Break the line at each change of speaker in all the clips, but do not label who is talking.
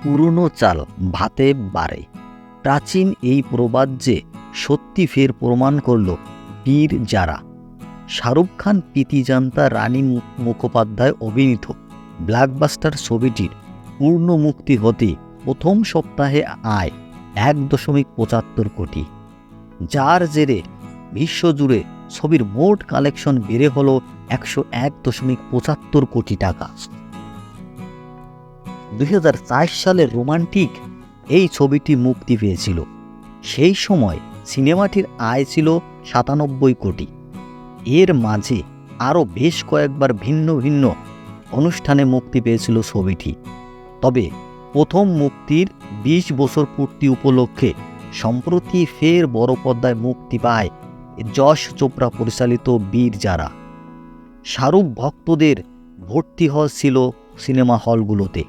পুরনো চাল ভাতে বাড়ে। প্রাচীন এই প্রবাদ যে সত্যি ফের প্রমাণ করল বীর যারা। শাহরুখ খান প্রীতিজান্তা রানী মুখোপাধ্যায় অভিনীত ব্লকবাস্টার ছবিটির পূর্ণ মুক্তি হতে প্রথম সপ্তাহে আয় 1.75 কোটি, যার জেরে বিশ্বজুড়ে ছবির মোট কালেকশন বেড়ে হল 101.75 কোটি টাকা। 2004 সালে রোমান্টিক এই ছবিটি মুক্তি পেয়েছিল। সেই সময় সিনেমাটির আয় ছিল 97 কোটি। এর মাঝে আরও বেশ কয়েকবার ভিন্ন ভিন্ন অনুষ্ঠানে মুক্তি পেয়েছিল ছবিটি। তবে প্রথম মুক্তির 20 বছর পূর্তি উপলক্ষে সম্প্রতি ফের বড় পর্দায় মুক্তি পায় যশ চোপড়া পরিচালিত বীর যারা। শাহরুখ ভক্তদের ভর্তি হচ্ছিল সিনেমা হলগুলোতে।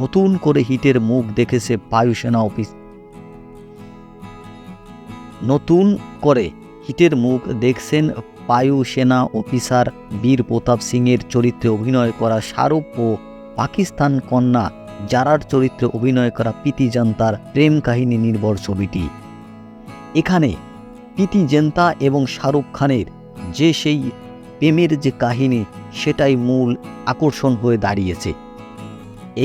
নতুন করে হিটের মুখ দেখেছে বায়ুসেনা অফিস। নতুন করে হিটের মুখ দেখছেন বায়ুসেনা অফিসার বীর প্রতাপ সিংয়ের চরিত্রে অভিনয় করা শাহরুখ ও পাকিস্তান কন্যা যারার চরিত্রে অভিনয় করা প্রীতিজান্তার প্রেম কাহিনী নির্ভর ছবিটি। এখানে প্রীতিজান্তা এবং শাহরুখ খানের যে সেই প্রেমের যে কাহিনী, সেটাই মূল আকর্ষণ হয়ে দাঁড়িয়েছে।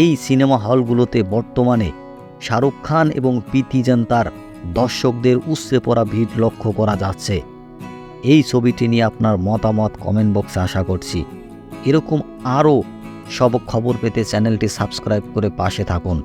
এই সিনেমা হলগুলোতে বর্তমানে শাহরুখ খান এবং প্রীতিজান্তার দর্শকদের উপচে পড়া ভিড় লক্ষ্য করা যাচ্ছে। এই ছবিটি নিয়ে আপনার মতামত কমেন্ট বক্সে আশা করছি। এরকম আরও সব খবর পেতে চ্যানেলটি সাবস্ক্রাইব করে পাশে থাকুন।